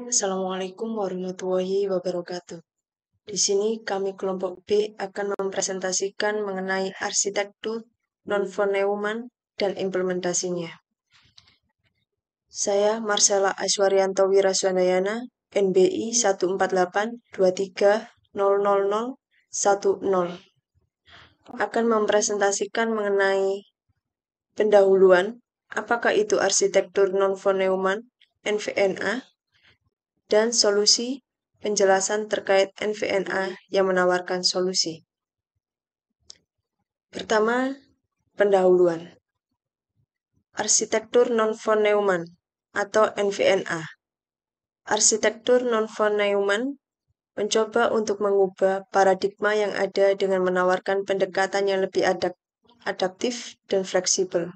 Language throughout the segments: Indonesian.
Assalamualaikum warahmatullahi wabarakatuh. Di sini kami kelompok B akan mempresentasikan mengenai arsitektur non-von-Neumann dan implementasinya. Saya Marcella Aiswaryanto Wiraswandayana, NBI 14823000010, akan mempresentasikan mengenai pendahuluan, apakah itu arsitektur non-von-Neumann, NVNA, dan solusi penjelasan terkait NVNA yang menawarkan solusi. Pertama, pendahuluan. Arsitektur non-von-Neumann atau NVNA. Arsitektur non-von-Neumann mencoba untuk mengubah paradigma yang ada dengan menawarkan pendekatan yang lebih adaptif dan fleksibel.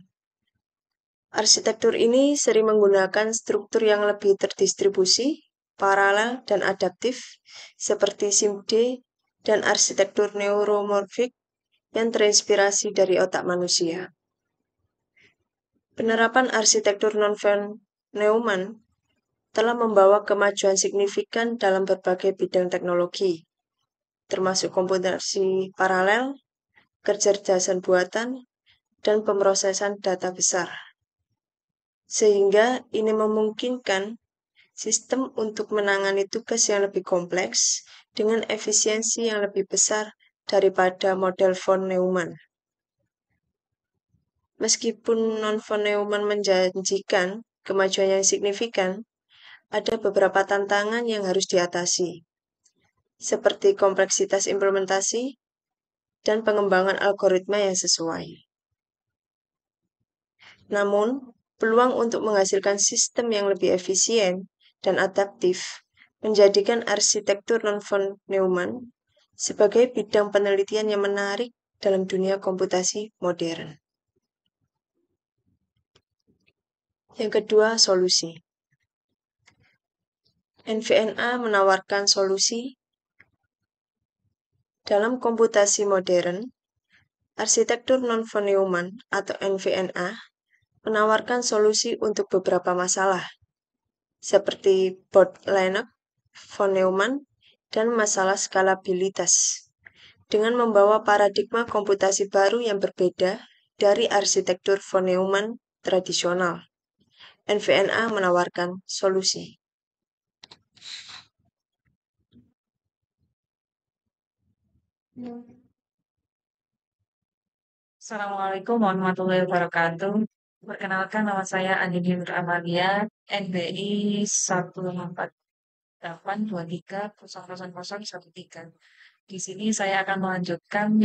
Arsitektur ini sering menggunakan struktur yang lebih terdistribusi, paralel, dan adaptif, seperti SIMD dan arsitektur neuromorfik yang terinspirasi dari otak manusia. Penerapan arsitektur non-von-Neumann telah membawa kemajuan signifikan dalam berbagai bidang teknologi, termasuk komputasi paralel, kecerdasan buatan, dan pemrosesan data besar. Sehingga ini memungkinkan sistem untuk menangani tugas yang lebih kompleks dengan efisiensi yang lebih besar daripada model von Neumann. Meskipun non-von Neumann menjanjikan kemajuan yang signifikan, ada beberapa tantangan yang harus diatasi, seperti kompleksitas implementasi dan pengembangan algoritma yang sesuai. Namun, peluang untuk menghasilkan sistem yang lebih efisien dan adaptif menjadikan arsitektur non-von Neumann sebagai bidang penelitian yang menarik dalam dunia komputasi modern. Yang kedua, solusi. NVNA menawarkan solusi dalam komputasi modern. Arsitektur non-von Neumann atau NVNA menawarkan solusi untuk beberapa masalah, seperti bottleneck von Neumann dan masalah skalabilitas, dengan membawa paradigma komputasi baru yang berbeda dari arsitektur von Neumann tradisional. NVNA menawarkan solusi. Assalamualaikum warahmatullahi wabarakatuh. Perkenalkan, nama saya Andini Nur Amalia, NBI 14823000013. Di sini saya akan melanjutkan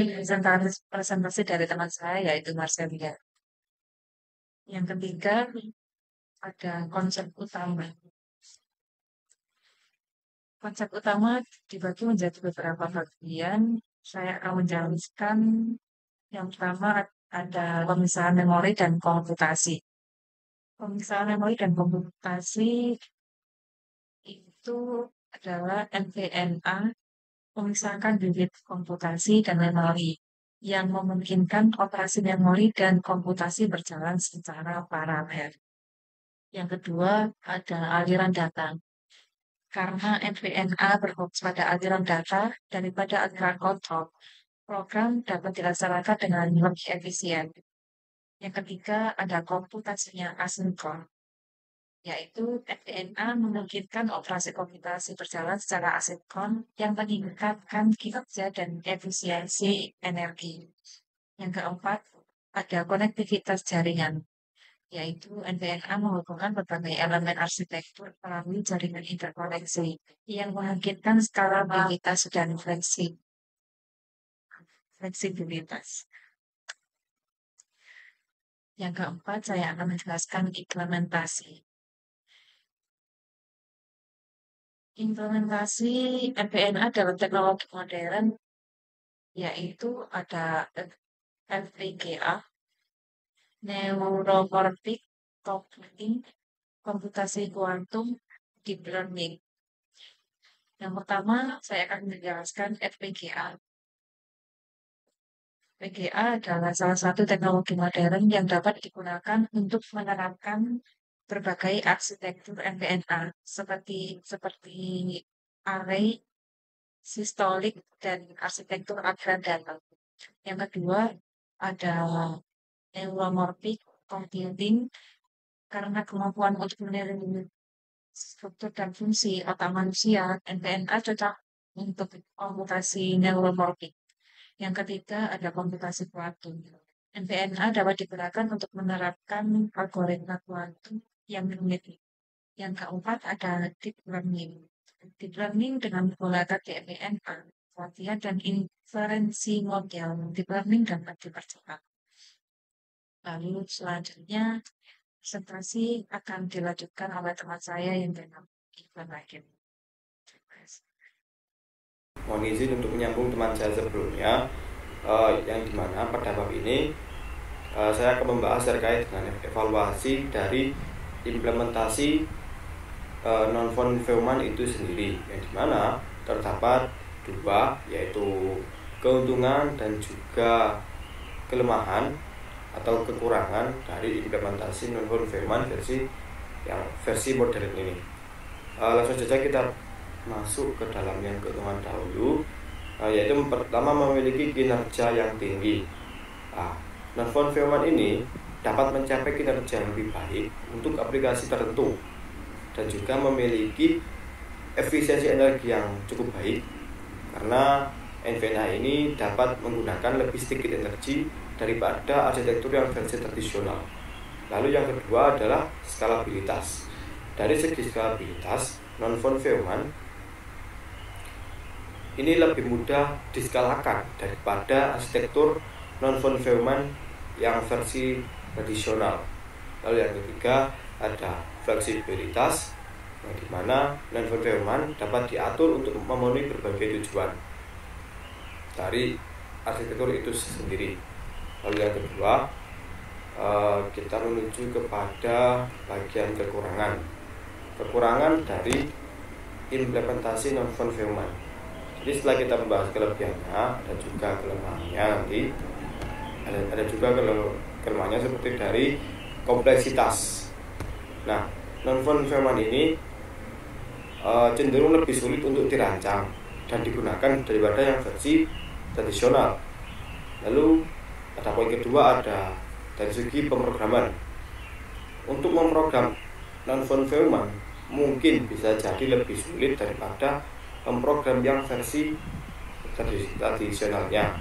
presentasi dari teman saya, yaitu Marcelia. Yang ketiga, ada konsep utama. Konsep utama dibagi menjadi beberapa bagian. Saya akan menjelaskan yang pertama ada pemisahan memori dan komputasi. Pemisahan memori dan komputasi itu adalah NVNA memisahkan bibit komputasi dan memori yang memungkinkan operasi memori dan komputasi berjalan secara paralel. Yang kedua ada aliran data. Karena NVNA berfokus pada aliran data daripada aliran kontrol, program dapat dilaksanakan dengan lebih efisien. Yang ketiga ada komputasinya asinkron, yaitu NVNA memungkinkan operasi komputasi berjalan secara asinkron yang meningkatkan kinerja dan efisiensi energi. Yang keempat ada konektivitas jaringan, yaitu NVNA menghubungkan berbagai elemen arsitektur melalui jaringan interkoneksi yang memungkinkan skalabilitas dan fleksibilitas. Yang keempat, saya akan menjelaskan implementasi. Implementasi NVNA dalam teknologi modern, yaitu ada FPGA, Neuromorphic Computing, komputasi kuantum, deep learning. Yang pertama, saya akan menjelaskan FPGA. PGA adalah salah satu teknologi modern yang dapat digunakan untuk menerapkan berbagai arsitektur MPNA seperti array, sistolik, dan arsitektur aggregate data. Yang kedua ada neuromorphic computing karena kemampuan untuk meniru struktur dan fungsi otak manusia, NPNA cocok untuk komputasi neuromorphic. Yang ketiga ada komputasi kuantum. NPNA dapat digunakan untuk menerapkan algoritma kuantum yang rumit. Yang keempat ada deep learning. Deep learning dengan menggunakan DMPNA, pelatihan dan inferensi model deep learning dapat dipercepat. Lalu selanjutnya presentasi akan dilanjutkan oleh teman saya yang bernama Ivan Hakim. Mohon izin untuk menyambung teman saya sebelumnya, yang dimana pada bab ini saya akan membahas terkait dengan evaluasi dari implementasi non-von Neumann itu sendiri, yang dimana terdapat dua, yaitu keuntungan dan juga kelemahan atau kekurangan dari implementasi non-von Neumann versi modern ini. Langsung saja kita masuk ke dalam yang keuntungan dahulu, yaitu pertama memiliki kinerja yang tinggi. Non-von Neumann ini dapat mencapai kinerja yang lebih baik untuk aplikasi tertentu dan juga memiliki efisiensi energi yang cukup baik karena NVNA ini dapat menggunakan lebih sedikit energi daripada arsitektur yang versi tradisional. Lalu yang kedua adalah skalabilitas. Dari segi skalabilitas, non-von Neumann ini lebih mudah diskalakan daripada arsitektur non-von Neumann yang versi tradisional. Lalu yang ketiga ada fleksibilitas, yang dimana non-von Neumann dapat diatur untuk memenuhi berbagai tujuan dari arsitektur itu sendiri. Lalu yang kedua kita menuju kepada bagian kekurangan dari implementasi non-von Neumann. Jadi setelah kita membahas kelebihannya, ada juga kelemahannya nanti. Ada juga kelemahannya seperti dari kompleksitas. Nah, non-von Neumann ini cenderung lebih sulit untuk dirancang dan digunakan daripada yang versi tradisional. Lalu ada poin kedua, ada dari segi pemrograman. Untuk memprogram non-von Neumann mungkin bisa jadi lebih sulit daripada memprogram yang versi tradisionalnya.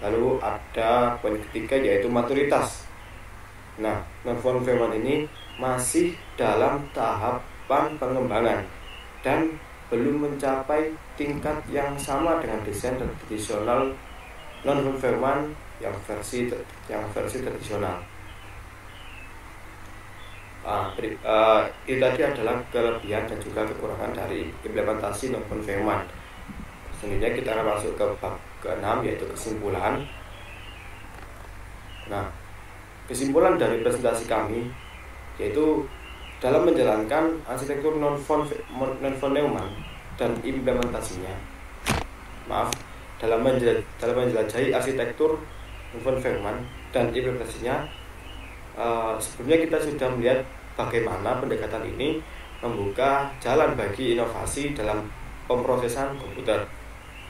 Lalu ada poin ketiga yaitu maturitas. Nah, non-von Neumann ini masih dalam tahapan pengembangan dan belum mencapai tingkat yang sama dengan desain tradisional non-von Neumann yang versi tradisional. Itu tadi adalah kelebihan dan juga kekurangan dari implementasi non-von Neumann. Selanjutnya kita akan masuk ke bab ke-6 yaitu kesimpulan. Nah, kesimpulan dari presentasi kami yaitu dalam menjalankan arsitektur non-von Neumann dan implementasinya. Dalam menjelajahi arsitektur non-von Neumann dan implementasinya, sebelumnya kita sudah melihat bagaimana pendekatan ini membuka jalan bagi inovasi dalam pemrosesan komputer.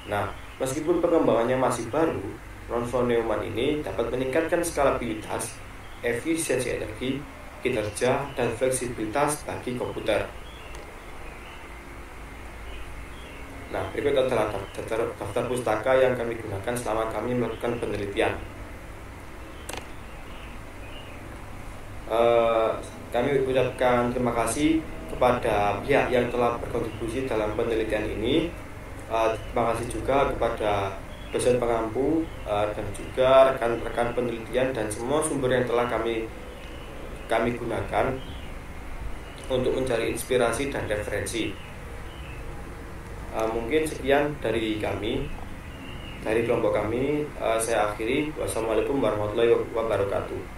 Nah, meskipun perkembangannya masih baru, non-von Neumann ini dapat meningkatkan skalabilitas, efisiensi energi, kinerja, dan fleksibilitas bagi komputer. Nah, berikut adalah daftar pustaka yang kami gunakan selama kami melakukan penelitian. Kami ucapkan terima kasih kepada pihak yang telah berkontribusi dalam penelitian ini. Terima kasih juga kepada dosen pengampu dan juga rekan-rekan penelitian dan semua sumber yang telah kami gunakan untuk mencari inspirasi dan referensi. Mungkin sekian dari kami, dari kelompok kami. Saya akhiri. Wassalamualaikum warahmatullahi wabarakatuh.